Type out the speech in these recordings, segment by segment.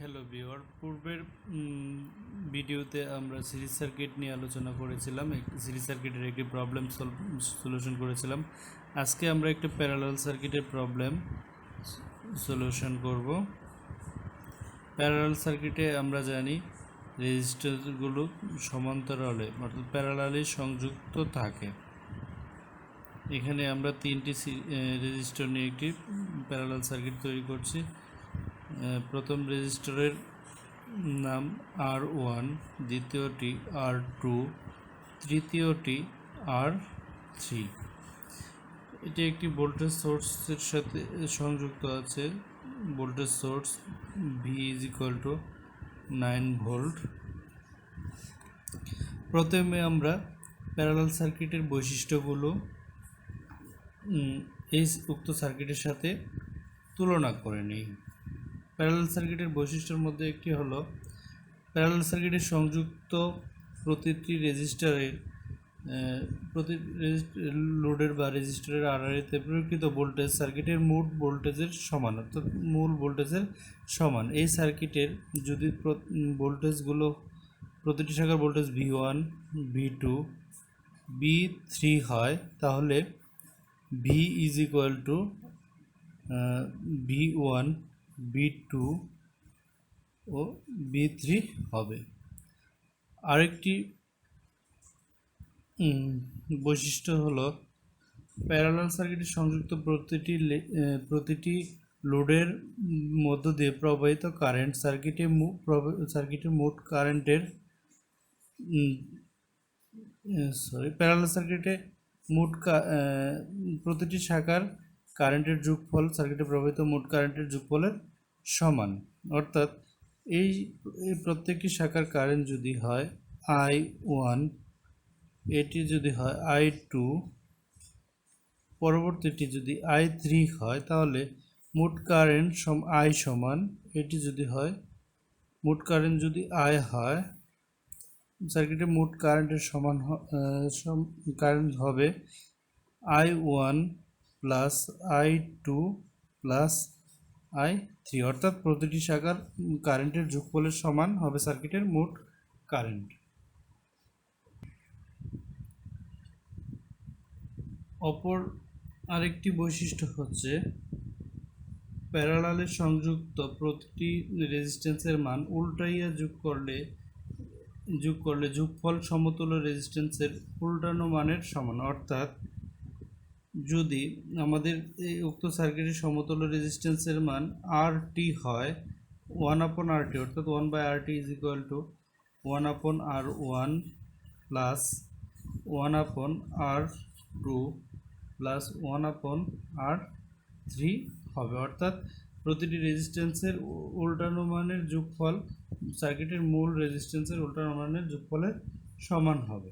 Hello viewer, পূর্বের ভিডিওতে আমরা সিরিজ সার্কিট নিয়ে আলোচনা করেছিলাম। সিরিজ সার্কিটের একটি প্রবলেম সলিউশন করেছিলাম। আজকে আমরা একটা প্যারালাল সার্কিটের প্রবলেম সলিউশন করব। প্যারালাল সার্কিটে আমরা জানি রেজিস্টরগুলো সমান্তরালে অর্থাৎ প্যারালালি সংযুক্ত থাকে। এখানে আমরা তিনটি রেজিস্টর নিয়ে একটি প্যারালাল সার্কিট তৈরি করছি। প্রথম রেজিস্টরের নাম R1, দ্বিতীয়টি R2, তৃতীয়টি R3। এটি একটি ভোল্টেজ সোর্সের সাথে সংযুক্ত আছে। Voltage source V = 9 volt. প্রথমে আমরা প্যারালাল সার্কিটের বৈশিষ্ট্যগুলো এই উক্ত সার্কিটের সাথে তুলনা করে নিই। প্যারালাল সার্কিটের বৈশিষ্ট্যের মধ্যে একটি হলো প্যারালাল সার্কিটের সংযুক্ত প্রতিটি রেজিস্টারের লোডের বা রেজিস্টারের আড়াআড়িতে প্রয়োগকৃত ভোল্টেজ সার্কিটের মূল ভোল্টেজের সমান, অর্থাৎ মূল ভোল্টেজের সমান। এই সার্কিটের যদি ভোল্টেজগুলো প্রতিটি শাখার ভোল্টেজ V1, V2, V3 হয়, তাহলে V = V1, V2 ও V3 হবে। আরেকটি বৈশিষ্ট্য হলো প্যারালাল সার্কিটের সংযুক্ত প্রতিটি লোডের মধ্য দিয়ে প্রবাহিত কারেন্ট সার্কিটের মোট কারেন্টের প্যারালাল সার্কিটে প্রতিটি শাখার কারেন্টের যোগফল সার্কিটে প্রবাহিত মোট কারেন্টের যোগফলের সমান। অর্থাৎ এই প্রত্যেকটি শাখার কারেন্ট যদি হয় I1, এটি যদি হয় I2, পরবর্তীটি যদি I3 হয়, তাহলে মোট কারেন্ট I সমান, এটি যদি হয় মোট কারেন্ট যদি I হয়, সার্কিটের মোট কারেন্টের সমান কারেন্ট হবে I1 + I2 + I3, অর্থাৎ প্রতিটি শাখার কারেন্টের যোগফলের সমান হবে সার্কিটের মোট কারেন্ট। অপর আরেকটি বৈশিষ্ট্য হচ্ছে প্যারালালে সংযুক্ত প্রতিটি রেজিস্ট্যান্সের মান উল্টাইয়া যোগ করলে যোগফল সমতুল্য রেজিস্ট্যান্সের উল্টানো মানের সমান। অর্থাৎ যদি আমাদের এই উক্ত সার্কিটের সমতুল্য রেজিস্ট্যান্সের মান RT হয় 1/RT, অর্থাৎ 1/RT = 1/R1 + 1/R2 + 1/R3 হবে। অর্থাৎ প্রতিটি রেজিস্ট্যান্সের উল্টানো মানের যোগফল সার্কিটের মূল রেজিস্ট্যান্সের উল্টানো মানের যোগফলের সমান হবে।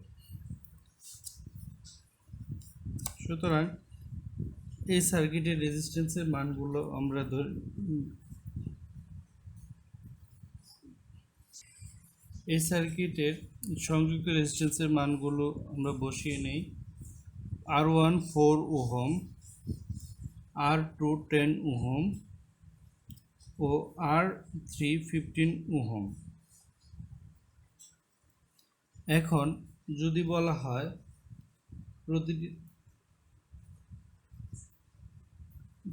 সুতরাং এই সার্কিটের রেজিস্ট্যান্সের মানগুলো আমরা এই সার্কিটের সংযুক্ত রেজিস্ট্যান্সের মানগুলো আমরা বসিয়ে নেই। R1 4 ওহম, R2 10 ওহম ও R3 15 ওহম। এখন যদি বলা হয়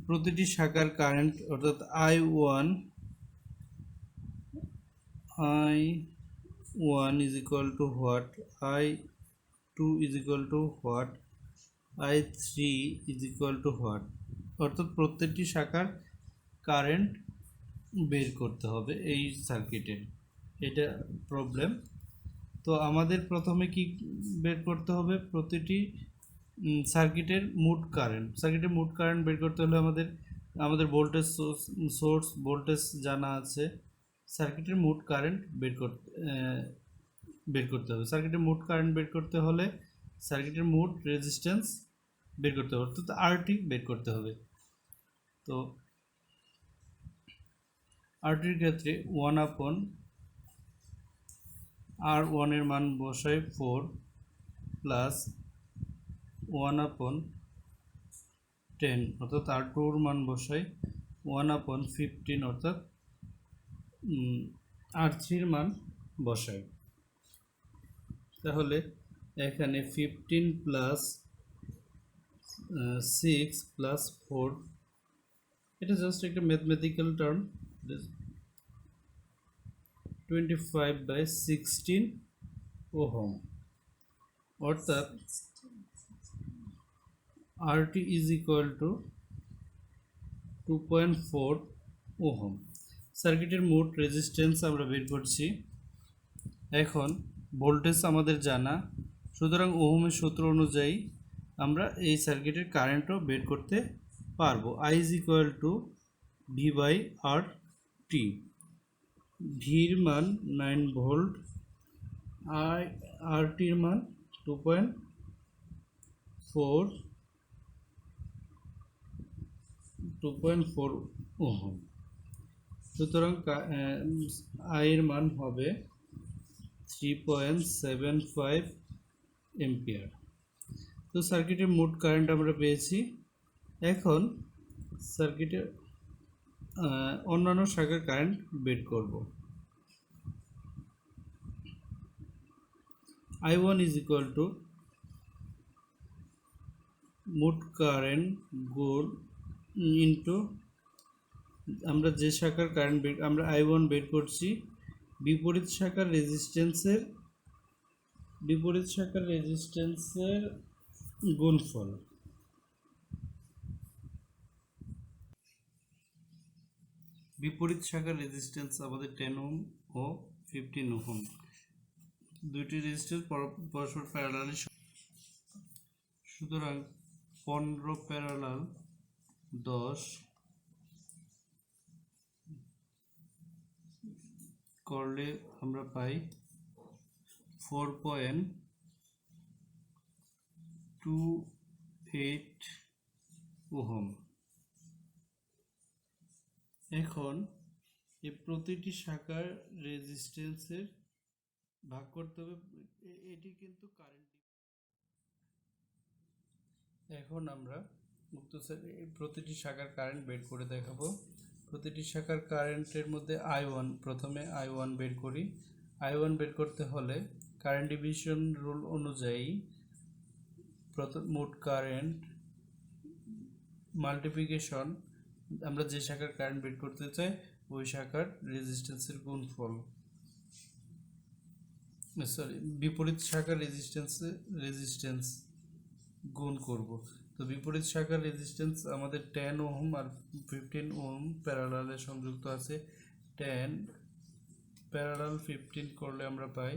প্রতিটি শাখার কারেন্ট, অর্থাৎ I1 = what, I2 = what, I3 = what, অর্থাৎ প্রত্যেকটি শাখার কারেন্ট বের করতে হবে এই সার্কিটের। এটা প্রবলেম। তো আমাদের প্রথমে কি বের করতে হবে? প্রতিটি সার্কিটের মোট কারেন্ট বের করতে হলে আমাদের ভোল্টেজ সোর্স ভোল্টেজ জানা আছে। সার্কিটের মোট কারেন্ট বের করতে হবে। সার্কিটের মোট কারেন্ট বের করতে হলে সার্কিটের মোট রেজিস্ট্যান্স বের করতে হবে, অর্থাৎ RT বের করতে হবে। তো RTর ক্ষেত্রে 1/R1 এর মান বসাই 4 + 1/10, অর্থাৎ R2 এর মান বসাই 1/15, অর্থাৎ R3 এর মান বসাই। তাহলে এখানে 15 প্লাস 6 প্লাস 4, এটা জাস্ট একটা ম্যাথমেটিক্যাল টার্ম, 25/16 ওহম, অর্থাৎ RT is equal to 2.4 ohm. সার্কিটের মোট রেজিস্ট্যান্স আমরা বের করছি। এখন ভোল্টেজ আমাদের জানা, সুতরাং ওহমের সূত্র অনুযায়ী আমরা এই সার্কিটের কারেন্টও বের করতে পারবো। I is equal to V/RT। ভির মান 9 ভোল্ট, RTর মান 2.4 ওহম। সুতরাং I এর মান হবে 3.75 এম্পিয়ার। তো সার্কিটের মোট কারেন্ট আমরা পেয়েছি। এখন সার্কিটের অন্যান্য শাখার কারেন্ট বের করব। I1 ইজ ইকুয়াল টু মোট কারেন্ট গুণ ইন্টু আমরা যে শাখার কারেন্ট আমরা I1 বের করছি, বিপরীত শাখার রেজিস্ট্যান্সের গুণফল। বিপরীত শাখার রেজিস্ট্যান্স আমাদের 10 ওহম ও 15 ওহম, দুইটি রেজিস্ট্যান্স পরস্পর প্যারালালি, সুতরাং 15 প্যারালাল 10 করলে আমরা পাই 4.28 ওহম। এখন এই প্রতিটি শাখার রেজিস্ট্যান্সের ভাগ করতে হবে, এটি কিন্তু কারেন্ট। এখন আমরা প্রতিটি শাখার কারেন্ট বের করে দেখাবো। প্রতিটি শাখার কারেন্টের মধ্যে I1, প্রথমে I1 বের করি। I1 বের করতে হলে কারেন্ট ডিভিশন রুল অনুযায়ী মোট কারেন্ট মাল্টিপ্লিকেশন, আমরা যে শাখার কারেন্ট বের করতে চাই ওই শাখার রেজিস্ট্যান্সের গুণফল, বিপরীত শাখার রেজিস্ট্যান্স গুণ করব। তো বিপরীত শাখার রেজিস্ট্যান্স আমাদের 10 ওহম আর 15 ওহম প্যারালালে সংযুক্ত আছে। 10 প্যারালাল 15 করলে আমরা পাই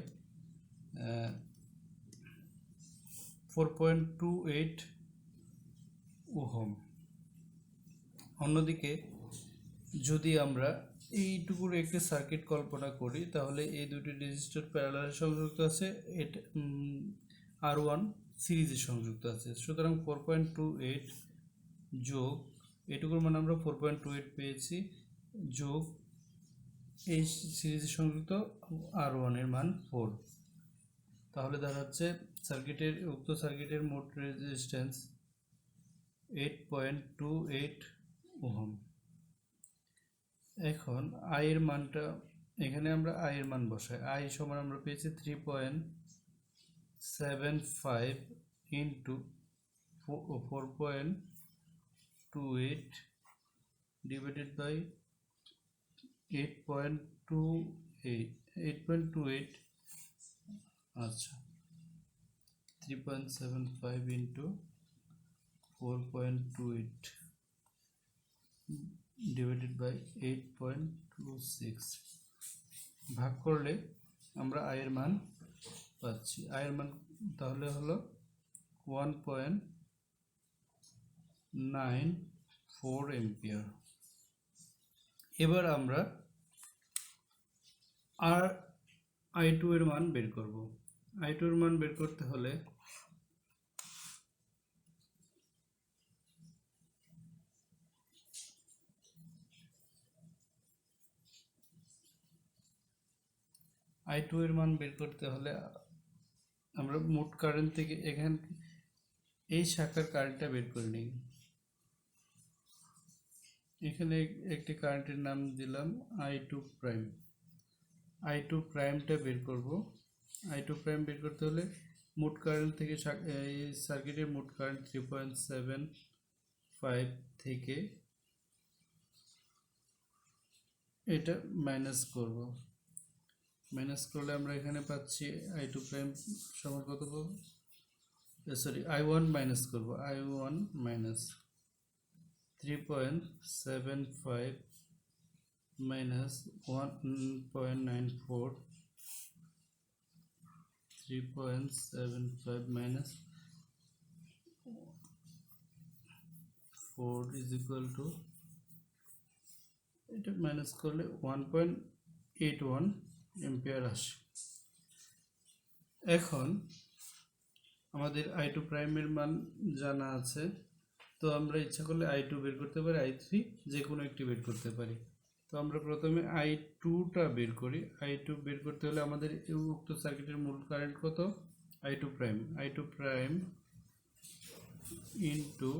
4.28 ওহম। অন্যদিকে যদি আমরা এইটুকুর একটি সার্কিট কল্পনা করি, তাহলে এই দুটি রেজিস্টর প্যারালালে সংযুক্ত আছে, এটা R1 সিরিজে সংযুক্ত আছে। সুতরাং 4.28 যোগ এটুকুর মান আমরা 4.28 পেয়েছি, যোগ এই সিরিজে সংযুক্ত R1 এর মান 4, তাহলে দাঁড়াচ্ছে উক্ত সার্কিটের মোট রেজিস্ট্যান্স 8.28 ওহম। এখন I এর মানটা, এখানে আমরা I এর মান বসাই। I সমান আমরা পেয়েছি 3.75 ইন্টু 4.28 ডিভাইডেড বাই 8.28, আচ্ছা 3.75 ইন্টু 4.28 ডিভাইডেড বাই 8.26 ভাগ করলে আমরা I এর মান পাচ্ছি। I এর মান তাহলে হলো 1.94 এম্পিয়ার। এবার আমরা I2 এর মান বের করব। I2 এর মান বের করতে হলে I2 এর মান বের করতে হলে আমরা মোট কারেন্ট থেকে এখান এই শাখার কারেন্টটা বের করে নিই। এখানে একটি কারেন্টের নাম দিলাম I2 প্রাইম। I2 প্রাইমটা বের করব। I2 প্রাইম বের করতে হলে মোট কারেন্ট থেকে এই সার্কিটের মোট কারেন্ট 3.75 থেকে এটা মাইনাস করব। মাইনাস করলে আমরা এখানে পাচ্ছি I2 প্রাইম সমান কত পাবো, সরি I1 মাইনাস করব, I1 minus 3.75 minus 1.94, 3.75 minus 4 is equal to, এটা মাইনাস করলে 1.81 এম্পিয়ার আসে। এখন আমাদের I2 প্রাইমের মান জানা আছে, তো আমরা ইচ্ছা করলে I2 বের করতে পারি, I3 যে কোনো একটি বের করতে পারি। তো আমরা প্রথমে I2টা বের করি। I2 বের করতে হলে আমাদের উক্ত সার্কিটের মূল কারেন্ট কত, I2 প্রাইম ইনটু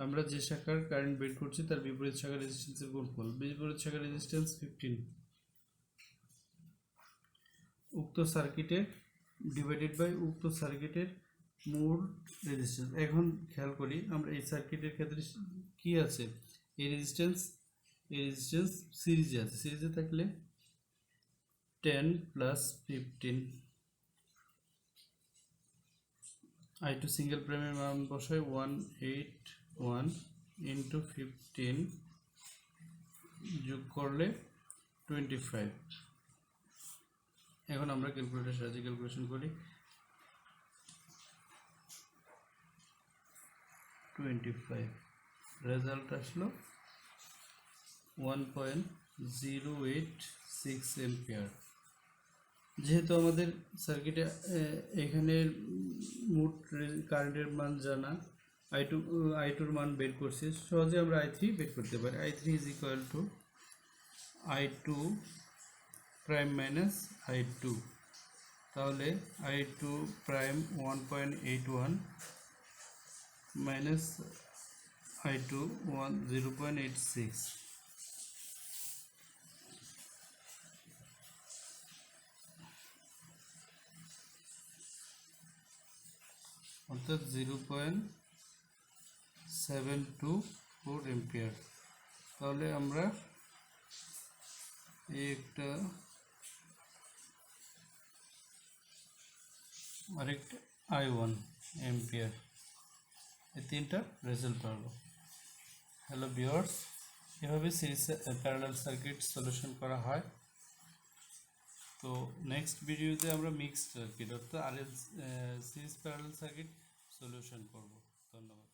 আমরা যে শাখার কারেন্ট বের করছি তার বিপরীত শাখার রেজিস্ট্যান্সের গুণফল। বিপরীত শাখার রেজিস্ট্যান্স 15, উক্ত সার্কিটের ডিভাইডেড বাই উক্ত সার্কিটের মূল রেজিস্ট্যান্স। এখন খেয়াল করি আমরা এই সার্কিটের ক্ষেত্রে কি আছে, এই রেজিস্ট্যান্স সিরিজে আছে, সিরিজে থাকলে 10 প্লাস 15, I2 সিঙ্গেল প্রাইমের মান বসাই 181 ইন্টু 15 যোগ করলে 25। এখন আমরা ক্যালকুলেটরের সাহায্যে ক্যালকুলেশন করি। 25 রেজাল্ট আসলো 1.086 এম্পিয়ার। যেহেতু আমাদের সার্কিটে এখানে মোট কারেন্টের মান জানা, I2 মান বের করছি, সহজে আমরা I3 বের করতে পারি। I3 is equal to I2 prime minus I2, তাহলে I2 প্রাইম 1.81 মাইনাস I2 0.86, অর্থাৎ 0.724 এম্পিয়ার। তাহলে আমরা এই একটা আরেকটা I1 এম্পিয়ার, এই তিনটা রেজাল্ট পাবো। হ্যালো ভিউয়ার্স, এভাবে সিরিজ প্যারালাল সার্কিট সলিউশন করা হয়। তো নেক্সট ভিডিওতে আমরা মিক্সড সার্কিট অর্থাৎ সিরিজ প্যারালাল সার্কিট সলিউশন করব। ধন্যবাদ।